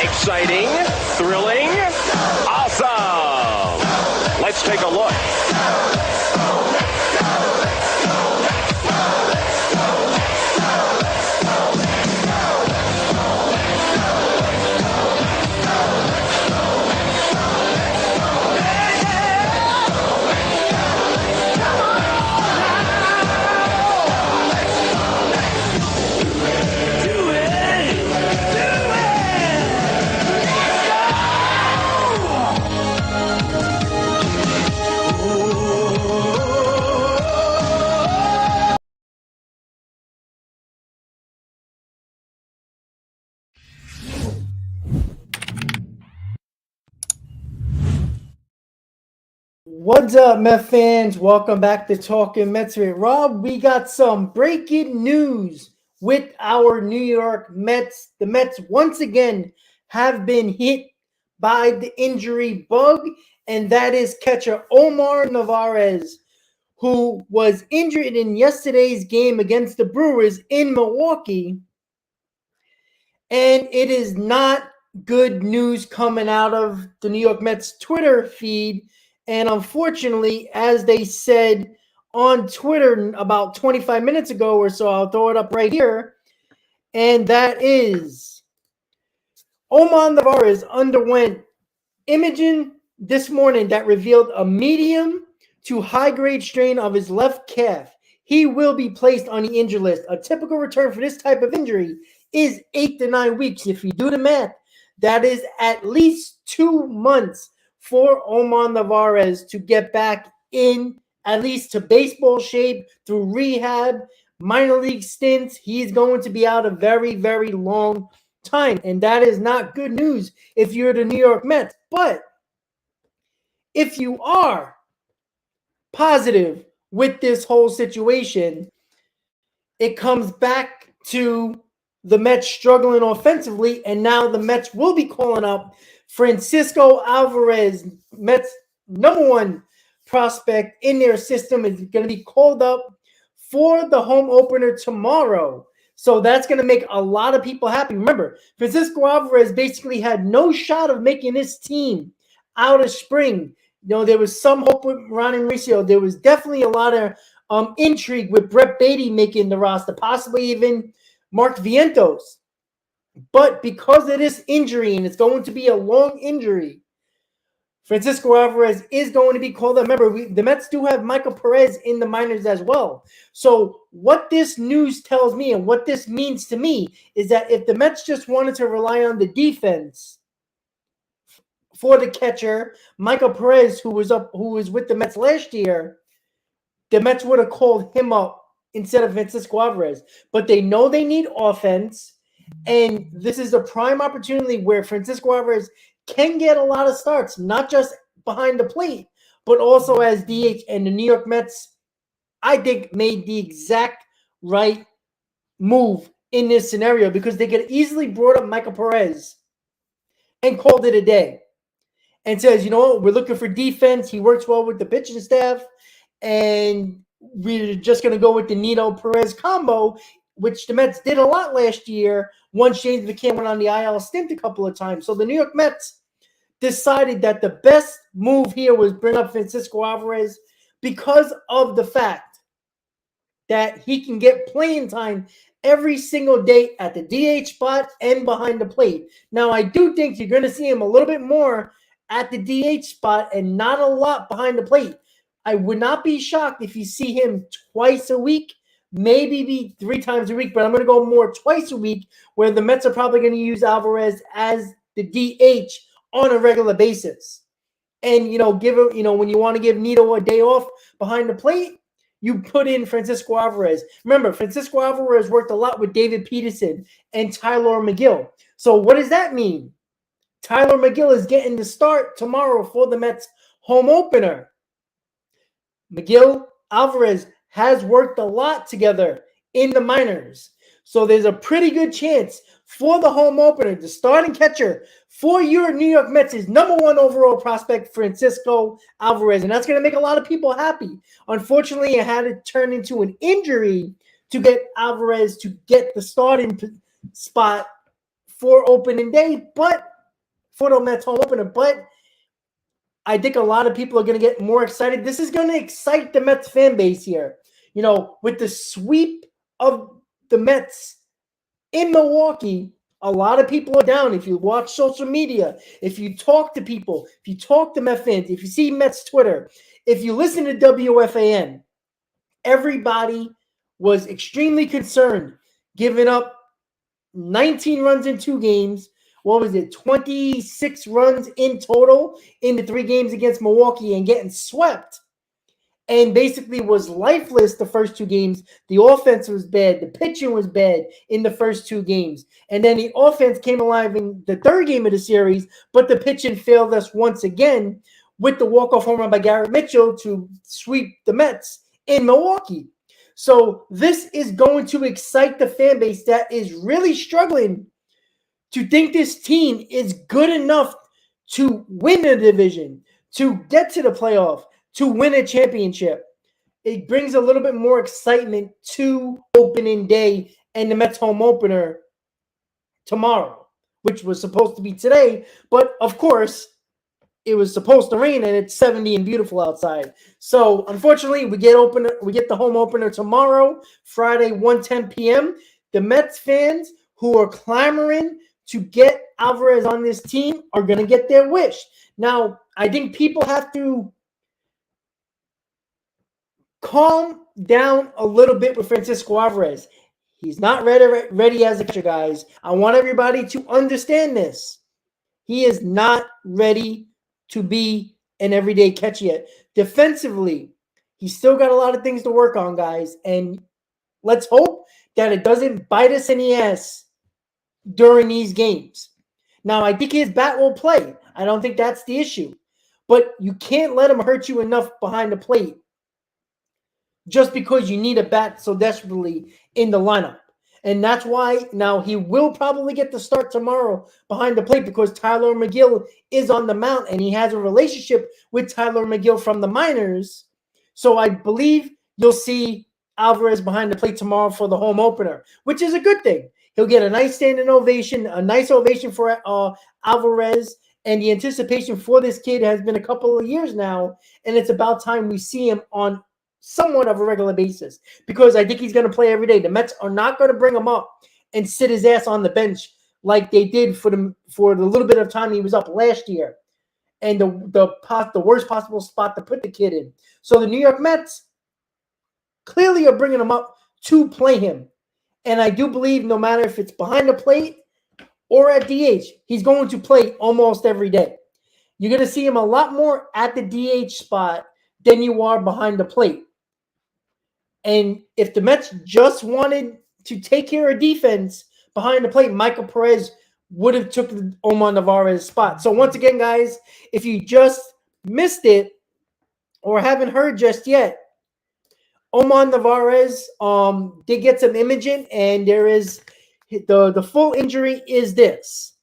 Exciting, thrilling, awesome. Let's take a look. What's up, Met fans? Welcome back to Talking Mets with Rob. We got some breaking news with our New York Mets. The Mets once again have been hit by the injury bug, and that is catcher Omar Navarez, who was injured in yesterday's game against the Brewers in Milwaukee. And it is not good news coming out of the New York Mets Twitter feed. And unfortunately, as they said on Twitter about 25 minutes ago or so, I'll throw it up right here. And that is Omar Navarez underwent imaging this morning that revealed a medium to high-grade strain of his left calf. He will be placed on the injury list. A typical return for this type of injury is 8 to 9 weeks. If you do the math, that is at least 2 months for Omar Navarez to get back in at least to baseball shape through rehab, minor league stints. He's going to be out a very, very long time. And that is not good news if you're the New York Mets. But if you are positive with this whole situation, it comes back to the Mets struggling offensively, and now the Mets will be calling up Francisco Alvarez, Mets' #1 prospect in their system, is going to be called up for the home opener tomorrow. So that's going to make a lot of people happy. Remember, Francisco Alvarez basically had no shot of making this team out of spring. You know, there was some hope with Ronnie Mauricio. There was definitely a lot of intrigue with Brett Beatty making the roster, possibly even Mark Vientos. But because of this injury, and it's going to be a long injury, Francisco Alvarez is going to be called up. Remember, the Mets do have Michael Perez in the minors as well. So what this news tells me and what this means to me is that if the Mets just wanted to rely on the defense for the catcher, Michael Perez, who was with the Mets last year, the Mets would have called him up instead of Francisco Alvarez. But they know they need offense, and this is a prime opportunity where Francisco Alvarez can get a lot of starts, not just behind the plate, but also as DH. And the New York Mets, I think, made the exact right move in this scenario because they could easily brought up Michael Perez and called it a day and says, you know what, we're looking for defense. He works well with the pitching staff, and we're just going to go with the Nito Perez combo, which the Mets did a lot last year once James McCann went on the IL stint a couple of times. So the New York Mets decided that the best move here was bring up Francisco Alvarez because of the fact that he can get playing time every single day at the DH spot and behind the plate. Now, I do think you're going to see him a little bit more at the DH spot and not a lot behind the plate. I would not be shocked if you see him twice a week, maybe be 3 times a week, but I'm going to go more twice a week, where the Mets are probably going to use Alvarez as the DH on a regular basis. And, give him, when you want to give Nito a day off behind the plate, you put in Francisco Alvarez. Remember, Francisco Alvarez worked a lot with David Peterson and Tyler McGill. So what does that mean? Tyler McGill is getting the start tomorrow for the Mets home opener. McGill, Alvarez has worked a lot together in the minors. So there's a pretty good chance for the home opener, the starting catcher for your New York Mets is #1 overall prospect, Francisco Alvarez. And that's going to make a lot of people happy. Unfortunately, it had to turn into an injury to get Alvarez to get the starting spot for opening day, but for the Mets home opener. But I think a lot of people are going to get more excited. This is going to excite the Mets fan base here. With the sweep of the Mets in Milwaukee, a lot of people are down. If you watch social media, if you talk to people, if you talk to Mets fans, if you see Mets Twitter, if you listen to WFAN, everybody was extremely concerned, giving up 19 runs in 2 games. What was it? 26 runs in total in the 3 games against Milwaukee and getting swept. And basically was lifeless the first 2 games. The offense was bad. The pitching was bad in the first 2 games. And then the offense came alive in the 3rd game of the series, but the pitching failed us once again with the walk-off home run by Garrett Mitchell to sweep the Mets in Milwaukee. So this is going to excite the fan base that is really struggling to think this team is good enough to win the division, to get to the playoff, to win a championship. It brings a little bit more excitement to opening day and the Mets home opener tomorrow, which was supposed to be today. But, of course, it was supposed to rain, and it's 70 and beautiful outside. So, unfortunately, we get the home opener tomorrow, Friday, 1:10 p.m. The Mets fans who are clamoring to get Alvarez on this team are going to get their wish. Now, I think people have to calm down a little bit with Francisco Alvarez. He's not ready as a catcher, guys. I want everybody to understand this. He is not ready to be an everyday catcher yet. Defensively, he's still got a lot of things to work on, guys. And let's hope that it doesn't bite us in the ass during these games. Now, I think his bat will play. I don't think that's the issue. But you can't let him hurt you enough behind the plate just because you need a bat so desperately in the lineup. And that's why now he will probably get the start tomorrow behind the plate because Tyler McGill is on the mound and he has a relationship with Tyler McGill from the minors. So I believe you'll see Alvarez behind the plate tomorrow for the home opener, which is a good thing. He'll get a nice standing ovation, a nice ovation for Alvarez. And the anticipation for this kid has been a couple of years now. And it's about time we see him on somewhat of a regular basis because I think he's going to play every day. The Mets are not going to bring him up and sit his ass on the bench like they did for the little bit of time he was up last year and the worst possible spot to put the kid in. So the New York Mets clearly are bringing him up to play him. And I do believe no matter if it's behind the plate or at DH, he's going to play almost every day. You're going to see him a lot more at the DH spot than you are behind the plate. And if the Mets just wanted to take care of defense behind the plate, Michael Perez would have took the Omar Navarez spot. So once again, guys, if you just missed it or haven't heard just yet, Omar Navarez did get some imaging, and there is the full injury is this.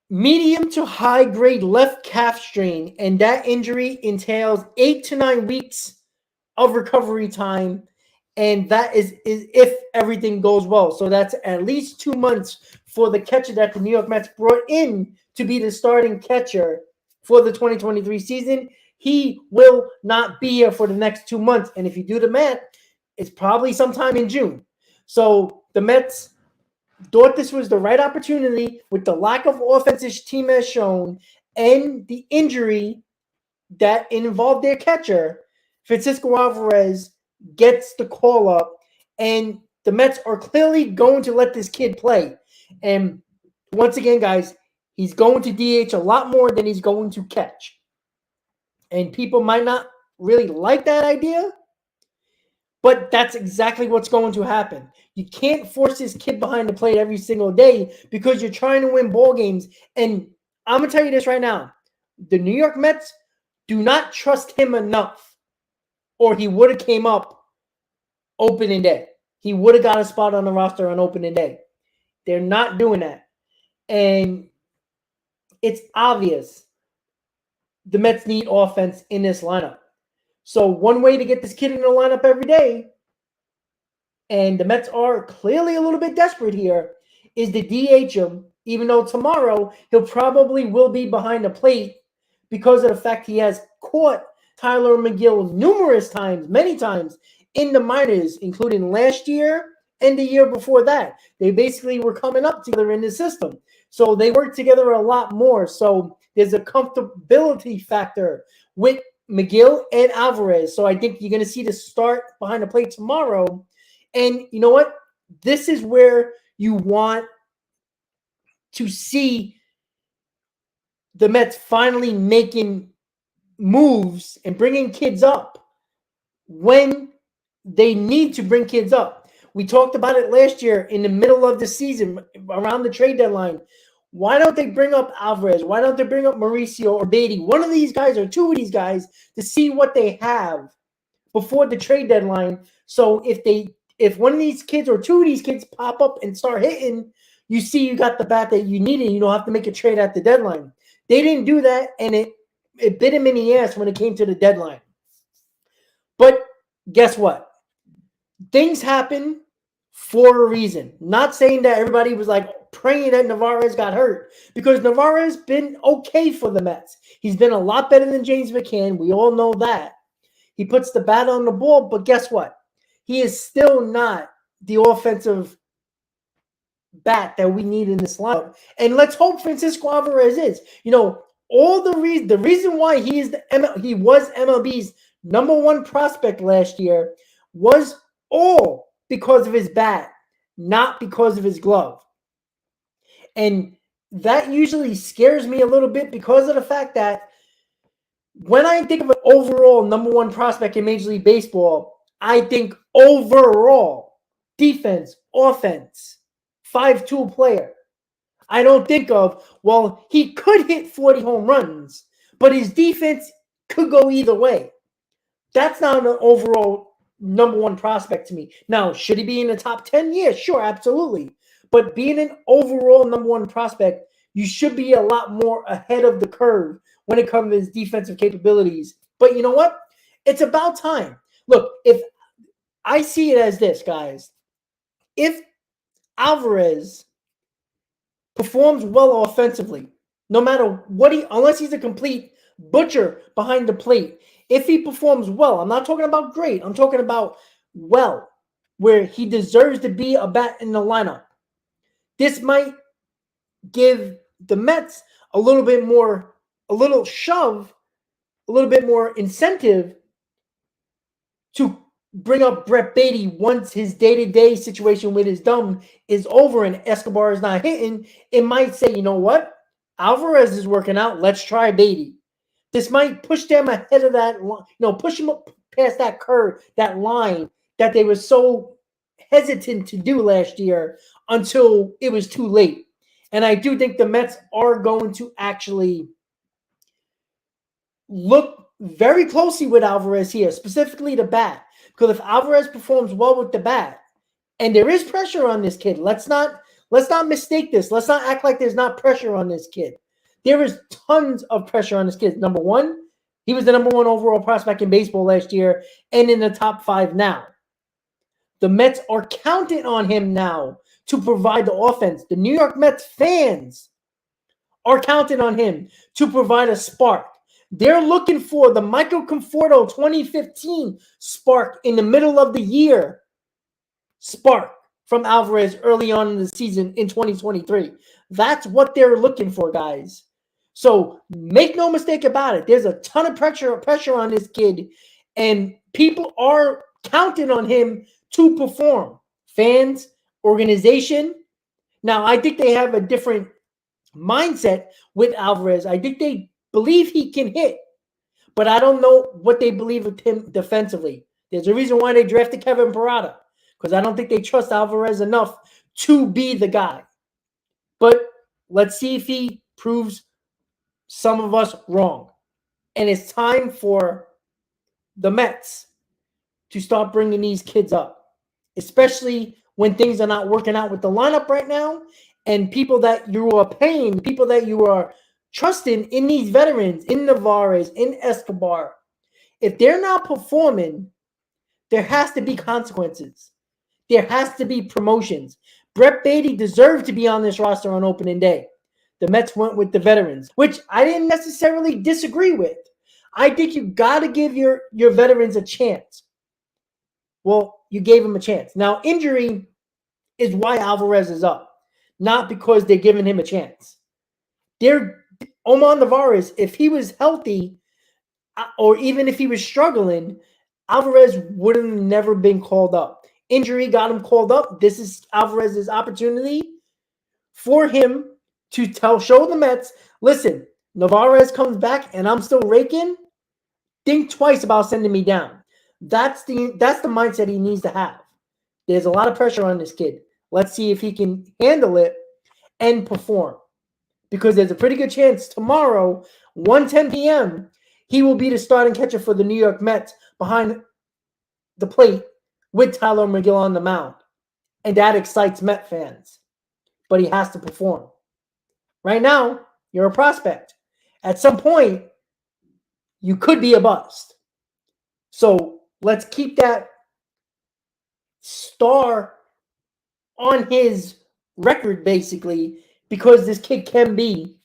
Medium to high grade left calf strain, and that injury entails 8 to 9 weeks of recovery time, and that is if everything goes well. So that's at least 2 months for the catcher that the New York Mets brought in to be the starting catcher for the 2023 season. He will not be here for the next 2 months, and if you do the math, it's probably sometime in June. So the Mets thought this was the right opportunity with the lack of offense this team has shown and the injury that involved their catcher. Francisco Alvarez gets the call up, and the Mets are clearly going to let this kid play. And once again, guys, he's going to DH a lot more than he's going to catch. And people might not really like that idea, but that's exactly what's going to happen. You can't force this kid behind the plate every single day because you're trying to win ball games. And I'm going to tell you this right now. The New York Mets do not trust him enough, or he would have came up opening day. He would have got a spot on the roster on opening day. They're not doing that. And it's obvious the Mets need offense in this lineup. So one way to get this kid in the lineup every day, and the Mets are clearly a little bit desperate here, is to DH him, even though tomorrow he'll probably will be behind the plate because of the fact he has caught Tyler McGill numerous times, many times, in the minors, including last year and the year before that. They basically were coming up together in the system. So they work together a lot more. So there's a comfortability factor with McGill and Alvarez. So I think you're going to see the start behind the plate tomorrow. And you know what? This is where you want to see the Mets finally making moves and bringing kids up when they need to bring kids up. We talked about it last year in the middle of the season around the trade deadline. Why don't they bring up Alvarez? Why don't they bring up Mauricio or Beatty? One of these guys or two of these guys to see what they have before the trade deadline. So if one of these kids or two of these kids pop up and start hitting, you see you got the bat that you needed. You don't have to make a trade at the deadline. They didn't do that, and it bit him in the ass when it came to the deadline. But guess what? Things happen for a reason. Not saying that everybody was like praying that Navarez got hurt, because Navarez been okay for the Mets. He's been a lot better than James McCann. We all know that. He puts the bat on the ball, but guess what? He is still not the offensive bat that we need in this lineup. And let's hope Francisco Alvarez is. You know, the reason why he was MLB's number one prospect last year was all because of his bat, not because of his glove. And that usually scares me a little bit because of the fact that when I think of an overall number one prospect in Major League Baseball, I think overall defense, offense, 5-tool player. I don't think of, well, he could hit 40 home runs, but his defense could go either way. That's not an overall number one prospect to me. Now, should he be in the top 10? Yeah, sure, absolutely. But being an overall number one prospect, you should be a lot more ahead of the curve when it comes to his defensive capabilities. But you know what? It's about time. Look, if I see it as this, guys, if Alvarez performs well offensively, no matter what unless he's a complete butcher behind the plate, if he performs well, I'm not talking about great, I'm talking about well, where he deserves to be a bat in the lineup. This might give the Mets a little bit more incentive to bring up Brett Beatty once his day-to-day situation with his thumb is over and Escobar is not hitting. It might say, you know what? Alvarez is working out. Let's try Beatty. This might push them ahead of that, push them up past that curve, that line that they were so hesitant to do last year until it was too late. And I do think the Mets are going to actually look very closely with Alvarez here, specifically the bat. Because if Alvarez performs well with the bat, and there is pressure on this kid, let's not mistake this. Let's not act like there's not pressure on this kid. There is tons of pressure on this kid. Number one, he was the number 1 overall prospect in baseball last year and in the top 5 now. The Mets are counting on him now to provide the offense. The New York Mets fans are counting on him to provide a spark. They're looking for the Michael Conforto 2015 spark in the middle of the year. Spark from Alvarez early on in the season in 2023. That's what they're looking for, guys. So make no mistake about it. There's a ton of pressure on this kid, and people are counting on him to perform. Fans, organization. Now, I think they have a different mindset with Alvarez. I think they believe he can hit, but I don't know what they believe with him defensively. There's a reason why they drafted Kevin Parada, because I don't think they trust Alvarez enough to be the guy. But let's see if he proves some of us wrong. And it's time for the Mets to start bringing these kids up, especially when things are not working out with the lineup right now, and people that you are paying, people that you are trusting in these veterans, in Navarez, in Escobar. If they're not performing, there has to be consequences. There has to be promotions. Brett Beatty deserved to be on this roster on opening day. The Mets went with the veterans, which I didn't necessarily disagree with. I think you got to give your veterans a chance. Well, you gave him a chance. Now, injury is why Alvarez is up, not because they're giving him a chance. Omar Navarez, if he was healthy, or even if he was struggling, Alvarez would have never been called up. Injury got him called up. This is Alvarez's opportunity for him to show the Mets, listen, Navarez comes back and I'm still raking. Think twice about sending me down. That's the mindset he needs to have. There's a lot of pressure on this kid. Let's see if he can handle it and perform. Because there's a pretty good chance tomorrow, 1:10 p.m., he will be the starting catcher for the New York Mets behind the plate with Tyler McGill on the mound. And that excites Met fans. But he has to perform. Right now, you're a prospect. At some point, you could be a bust. So let's keep that star on his record, basically, because this kid can be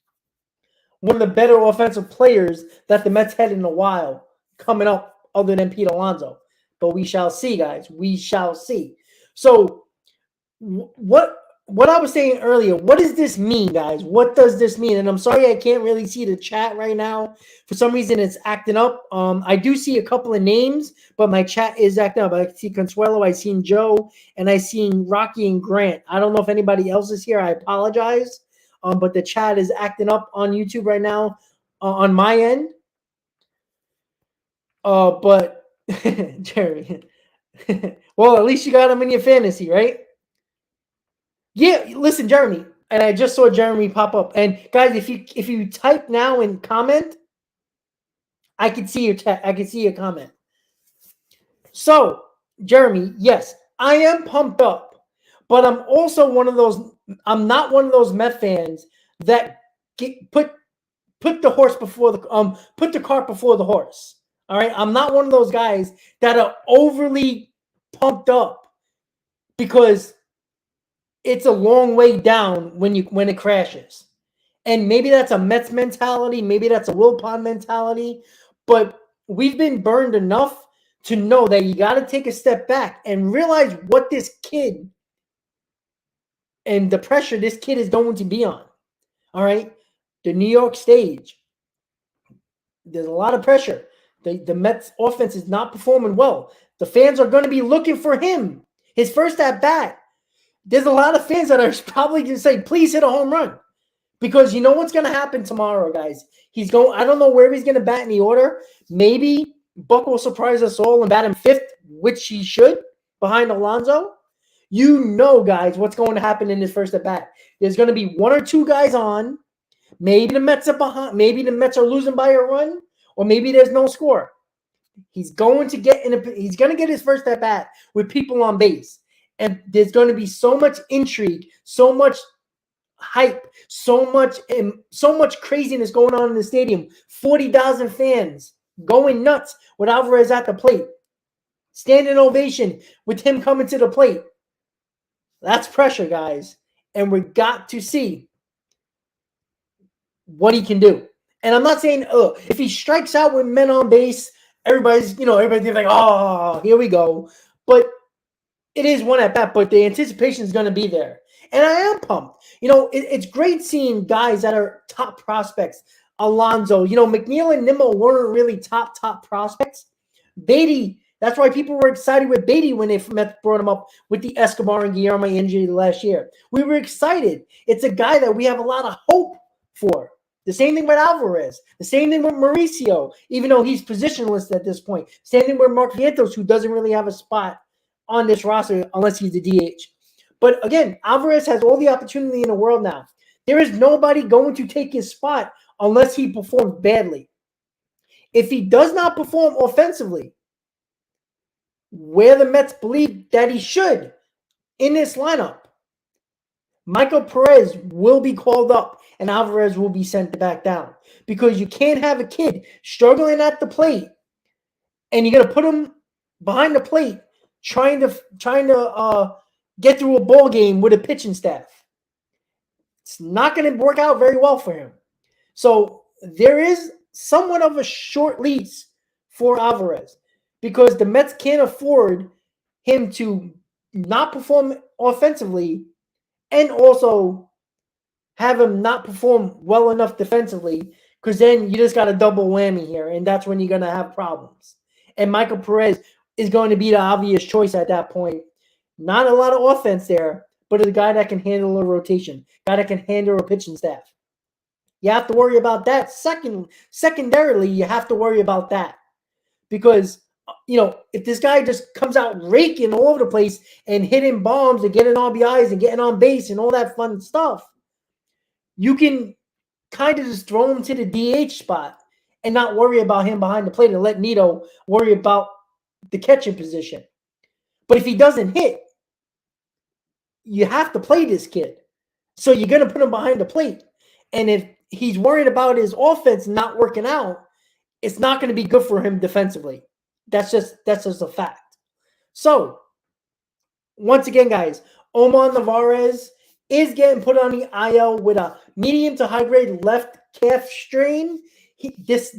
one of the better offensive players that the Mets had in a while coming up, other than Pete Alonso. But we shall see, guys. We shall see. So what I was saying earlier, what does this mean, guys? What does this mean? And I'm sorry I can't really see the chat right now. For some reason, it's acting up. I do see a couple of names, but my chat is acting up. I see Consuelo, I seen Joe, and I seen Rocky and Grant. I don't know if anybody else is here. I apologize. But the chat is acting up on YouTube right now on my end. But Jeremy, well, at least you got him in your fantasy, right? Yeah, listen, Jeremy, and I just saw Jeremy pop up. And guys, if you type now and comment, I can see your chat. I can see your comment. So, Jeremy, yes, I am pumped up, but I'm also one of those. I'm not one of those Met fans that put the horse before the put the cart before the horse. All right, I'm not one of those guys that are overly pumped up because it's a long way down when it crashes. And maybe that's a Mets mentality, maybe that's a Wilpon mentality, but we've been burned enough to know that you got to take a step back and realize what this kid and the pressure this kid is going to be on. All right, the New York stage, there's a lot of pressure. The Mets offense is not performing well. The fans are going to be looking for him, his first at bat. There's a lot of fans that are probably going to say, please hit a home run. Because you know what's going to happen tomorrow, guys. I don't know where he's going to bat in the order. Maybe Buck will surprise us all and bat him fifth, which he should, behind Alonso. You know, guys, what's going to happen in his first at bat. There's going to be one or two guys on. Maybe the Mets are behind. Maybe the Mets are losing by a run, or maybe there's no score. He's going to get he's going to get his first at bat with people on base, and there's going to be so much intrigue, so much hype, so much craziness going on in the stadium. 40,000 fans going nuts with Alvarez at the plate. Standing ovation with him coming to the plate. That's pressure, guys, and we got to see what he can do. And I'm not saying, if he strikes out with men on base, everybody's like, oh, here we go. But it is one at bat, but the anticipation is going to be there. And I am pumped. It's great seeing guys that are top prospects. Alonso, McNeil and Nimmo weren't really top prospects. Beatty, that's why people were excited with Beatty when they brought him up with the Escobar and Guillermo injury last year. We were excited. It's a guy that we have a lot of hope for. The same thing with Alvarez. The same thing with Mauricio, even though he's positionless at this point. Same thing with Mark Vientos, who doesn't really have a spot on this roster unless he's the DH. But again, Alvarez has all the opportunity in the world now. There is nobody going to take his spot unless he performs badly. If he does not perform offensively, where the Mets believe that he should in this lineup, Michael Perez will be called up and Alvarez will be sent back down, because you can't have a kid struggling at the plate and you're going to put him behind the plate trying to get through a ball game with a pitching staff. It's not going to work out very well for him. So there is somewhat of a short lease for Alvarez, because the Mets can't afford him to not perform offensively and also have him not perform well enough defensively, because then you just got a double whammy here, and that's when you're going to have problems. And Michael Perez is going to be the obvious choice at that point. Not a lot of offense there, but a guy that can handle a rotation, guy that can handle a pitching staff. You have to worry about that. Secondarily, you have to worry about that, because if this guy just comes out raking all over the place and hitting bombs and getting RBIs and getting on base and all that fun stuff, you can kind of just throw him to the DH spot and not worry about him behind the plate and let Nito worry about the catching position. But if he doesn't hit, you have to play this kid. So you're going to put him behind the plate. And if he's worried about his offense not working out, it's not going to be good for him defensively. That's just a fact. So, once again, guys, Omar Navarez is getting put on the IL with a medium to high-grade left calf strain. This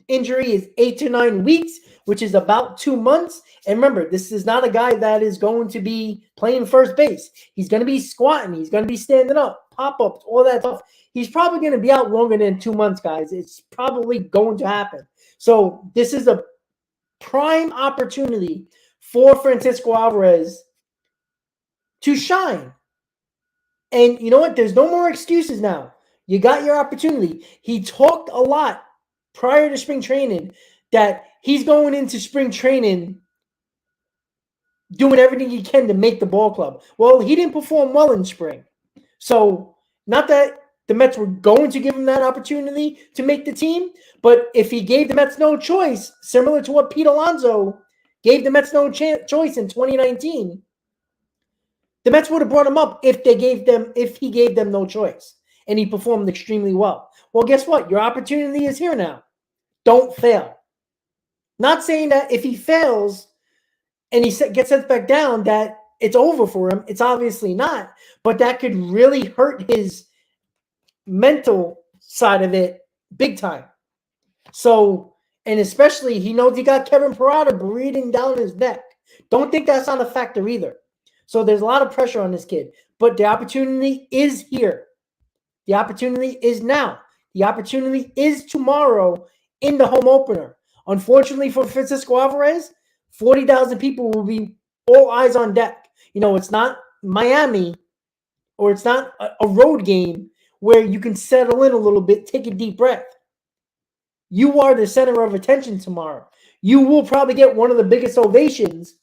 injury is 8 to 9 weeks, which is about 2 months. And remember, this is not a guy that is going to be playing first base. He's going to be squatting. He's going to be standing up, pop-ups, all that stuff. He's probably going to be out longer than 2 months, guys. It's probably going to happen. So this is a prime opportunity for Francisco Alvarez to shine. And you know what? There's no more excuses now. You got your opportunity. He talked a lot prior to spring training that he's going into spring training doing everything he can to make the ball club. Well, he didn't perform well in spring. So, not that the Mets were going to give him that opportunity to make the team, but if he gave the Mets no choice, similar to what Pete Alonso gave the Mets no choice in 2019, the Mets would have brought him up if he gave them no choice, and he performed extremely well. Well, guess what? Your opportunity is here now. Don't fail. Not saying that if he fails and he gets sent back down that it's over for him. It's obviously not, but that could really hurt his mental side of it big time. So, and especially he knows he got Kevin Parada breathing down his neck. Don't think that's not a factor either. So there's a lot of pressure on this kid, but the opportunity is here. The opportunity is now. The opportunity is tomorrow in the home opener. Unfortunately for Francisco Alvarez, 40,000 people will be all eyes on deck. It's not Miami or it's not a road game where you can settle in a little bit, take a deep breath. You are the center of attention tomorrow. You will probably get one of the biggest ovations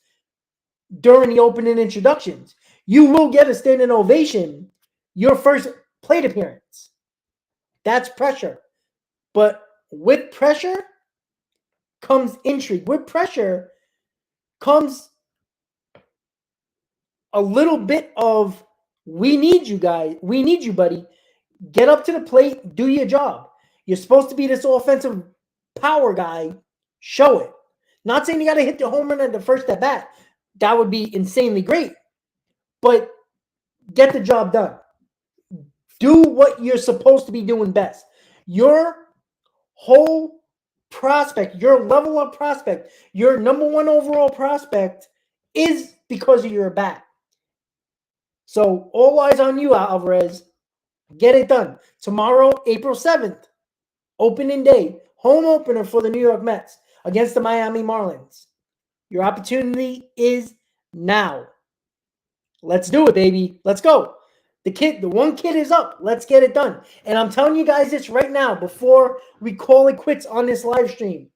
during the opening introductions. You will get a standing ovation your first plate appearance. That's pressure. But with pressure comes intrigue. With pressure comes a little bit of, we need you guys. We need you, buddy. Get up to the plate. Do your job. You're supposed to be this offensive power guy. Show it. Not saying you got to hit the home run at the first at bat. That would be insanely great. But get the job done. Do what you're supposed to be doing best. Your whole prospect, your level of prospect, your number one overall prospect is because of your bat. So all eyes on you, Alvarez. Get it done. Tomorrow, April 7th, opening day, home opener for the New York Mets against the Miami Marlins. Your opportunity is now. Let's do it, baby. Let's go. The one kid is up. Let's get it done. And I'm telling you guys this right now before we call it quits on this live stream.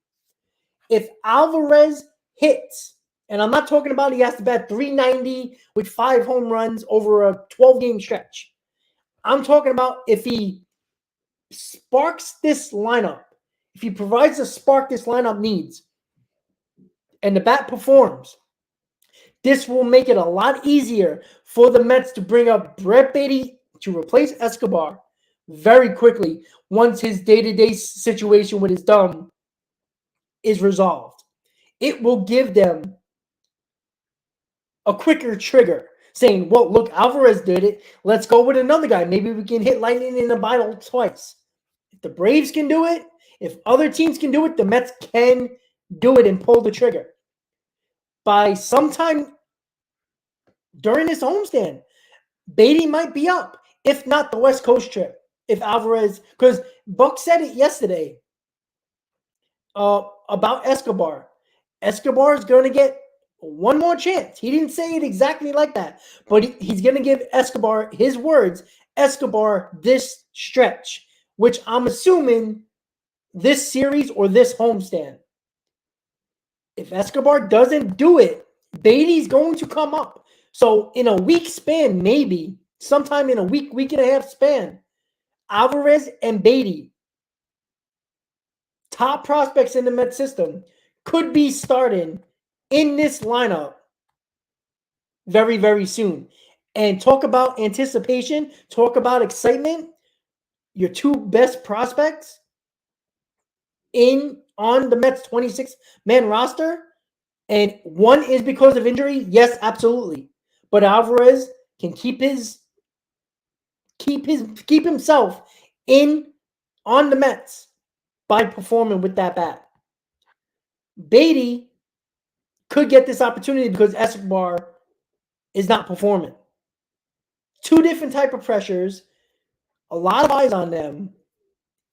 If Alvarez hits, and I'm not talking about he has to bat 390 with 5 home runs over a 12-game stretch. I'm talking about if he sparks this lineup, if he provides the spark this lineup needs, and the bat performs, this will make it a lot easier for the Mets to bring up Brett Baty to replace Escobar very quickly once his day-to-day situation with his thumb is resolved. It will give them a quicker trigger saying, well, look, Alvarez did it. Let's go with another guy. Maybe we can hit lightning in the bottle twice. If the Braves can do it, if other teams can do it, the Mets can do it and pull the trigger. By sometime during this homestand, Baty might be up, if not the West Coast trip. If Alvarez, because Buck said it yesterday about Escobar. Escobar is going to get one more chance. He didn't say it exactly like that, but he's going to give Escobar, his words, Escobar this stretch, which I'm assuming this series or this homestand. If Escobar doesn't do it, Baty's going to come up. So in a week span, maybe sometime in a week and a half span, Alvarez and Baty, top prospects in the Met system, could be starting in this lineup very, very soon. And talk about anticipation, talk about excitement. Your two best prospects on the Mets 26-man roster, and one is because of injury. Yes, absolutely. But Alvarez can keep himself on the Mets by performing with that bat. Baty could get this opportunity because Escobar is not performing. Two different type of pressures, a lot of eyes on them,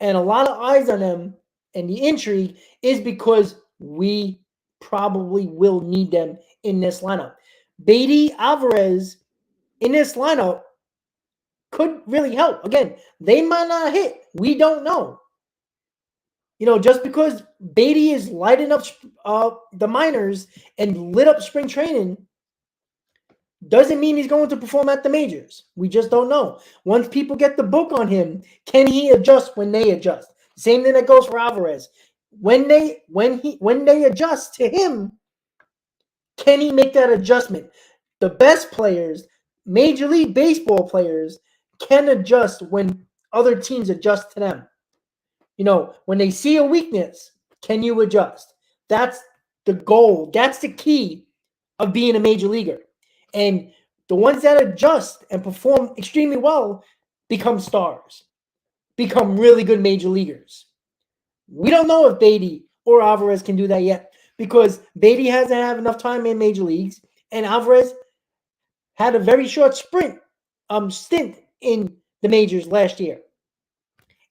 and a lot of eyes on them, and the intrigue is because we probably will need them in this lineup. Baty, Alvarez in this lineup could really help. Again, they might not hit. We don't know. Just because Baty is lighting up the minors and lit up spring training doesn't mean he's going to perform at the majors. We just don't know. Once people get the book on him, can he adjust when they adjust? Same thing that goes for Alvarez. When they adjust to him, can he make that adjustment? The best players, Major League Baseball players, can adjust when other teams adjust to them. When they see a weakness, can you adjust? That's the goal. That's the key of being a major leaguer. And the ones that adjust and perform extremely well become stars, become really good major leaguers. We don't know if Baty or Alvarez can do that yet because Baty hasn't had enough time in major leagues, and Alvarez had a very short stint in the majors last year.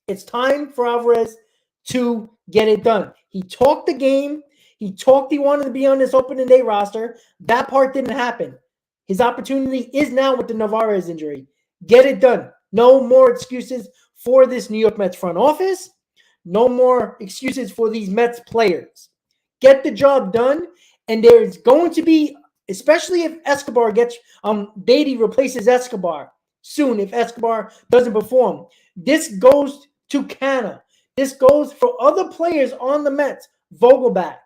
It's time for Alvarez to get it done. He talked the game. He talked he wanted to be on this opening day roster. That part didn't happen. His opportunity is now with the Navarez injury. Get it done. No more excuses for this New York Mets front office. No more excuses for these Mets players. Get the job done, and there's going to be, especially if Escobar gets Beatty replaces Escobar soon. If Escobar doesn't perform, this goes to Canna. This goes for other players on the Mets. Vogelback,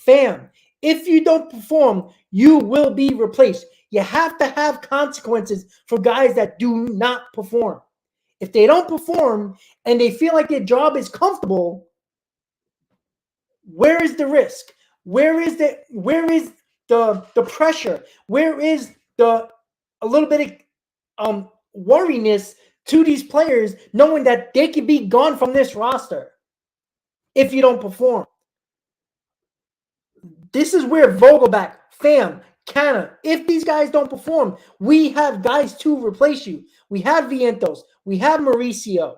Pham. If you don't perform, you will be replaced. You have to have consequences for guys that do not perform. If they don't perform and they feel like their job is comfortable, where is the risk? Where is the pressure? Where is the a little bit of worriness to these players knowing that they could be gone from this roster if you don't perform? This is where Vogelback, Pham, Canna, if these guys don't perform, we have guys to replace you. We have Vientos. We have Mauricio.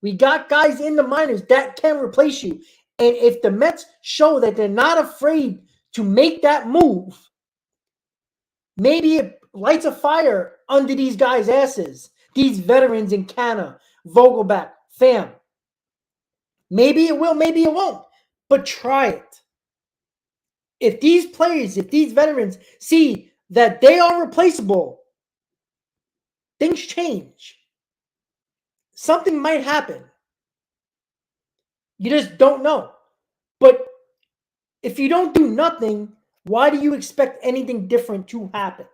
We got guys in the minors that can replace you. And if the Mets show that they're not afraid to make that move, maybe it lights a fire under these guys' asses, these veterans in Canna, Vogelback, Pham. Maybe it will, maybe it won't. But try it. If these players, if these veterans see that they are replaceable, things change. Something might happen. You just don't know. But if you don't do nothing, why do you expect anything different to happen?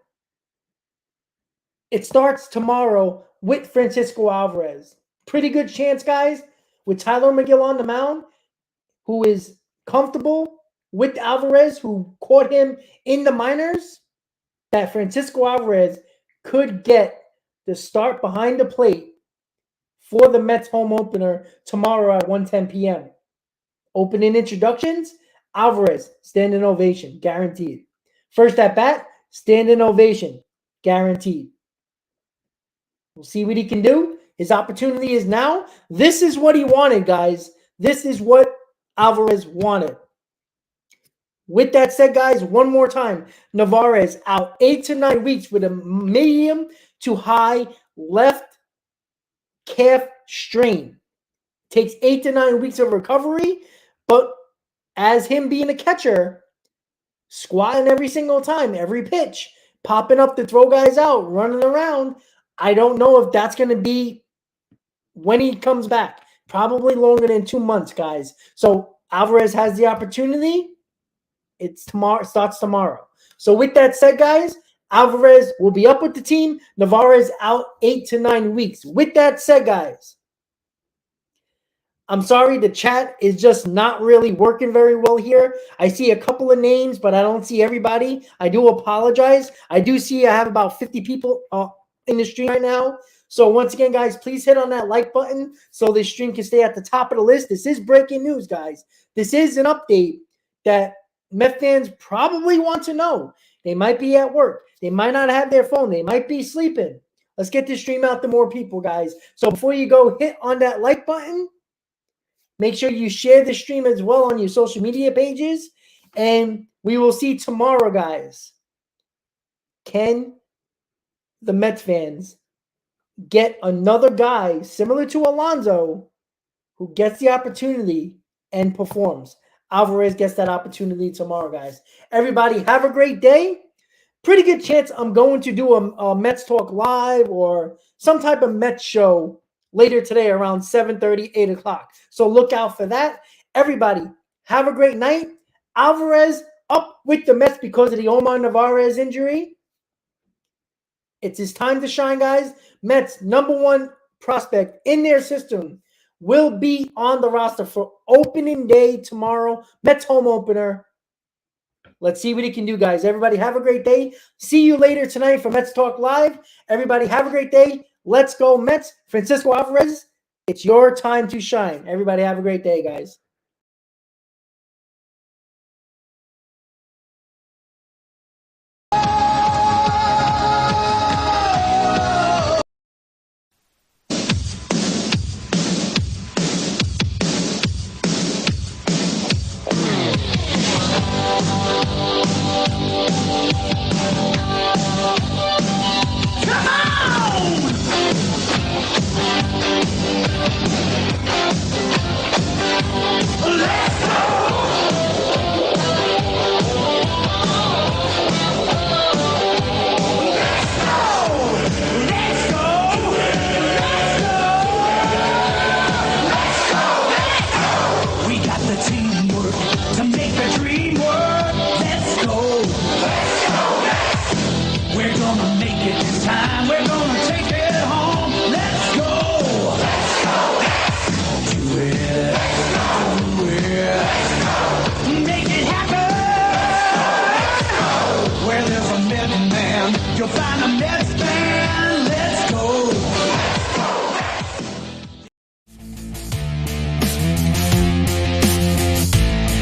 It starts tomorrow with Francisco Alvarez. Pretty good chance, guys, with Tyler McGill on the mound, who is comfortable with Alvarez, who caught him in the minors, that Francisco Alvarez could get the start behind the plate for the Mets home opener tomorrow at 1:10 p.m. Opening introductions, Alvarez, standing ovation, guaranteed. First at bat, standing ovation, guaranteed. We'll see what he can do. His opportunity is now. This is what he wanted, guys. This is what Alvarez wanted. With that said, guys, one more time, Navarez out 8 to 9 weeks with a medium to high left calf strain. Takes 8 to 9 weeks of recovery, but as him being a catcher, squatting every single time, every pitch, popping up to throw guys out, running around, I don't know if that's going to be when he comes back. Probably longer than 2 months, guys. So Alvarez has the opportunity. It's tomorrow. Starts tomorrow. So with that said, guys, Alvarez will be up with the team. Navarez out 8 to 9 weeks. With that said, guys, I'm sorry, the chat is just not really working very well here. I see a couple of names, but I don't see everybody. I do apologize. I do see I have about 50 people in the stream right now. So once again, guys, please hit on that like button so this stream can stay at the top of the list. This is breaking news, guys. This is an update that Met fans probably want to know. They might be at work. They might not have their phone. They might be sleeping. Let's get this stream out to more people, guys. So before you go, hit on that like button. Make sure you share the stream as well on your social media pages. And we will see tomorrow, guys. Can the Mets fans get another guy similar to Alonso who gets the opportunity and performs? Alvarez gets that opportunity tomorrow, guys. Everybody, have a great day. Pretty good chance I'm going to do a Mets Talk Live or some type of Mets show later today around 7:30, 8 o'clock. So look out for that. Everybody, have a great night. Alvarez up with the Mets because of the Omar Navarez injury. It's his time to shine, guys. Mets #1 prospect in their system will be on the roster for opening day tomorrow. Mets home opener. Let's see what he can do, guys. Everybody have a great day. See you later tonight for Mets Talk Live. Everybody have a great day. Let's go Mets. Francisco Alvarez, it's your time to shine. Everybody have a great day, guys. Come on! You'll find a mess.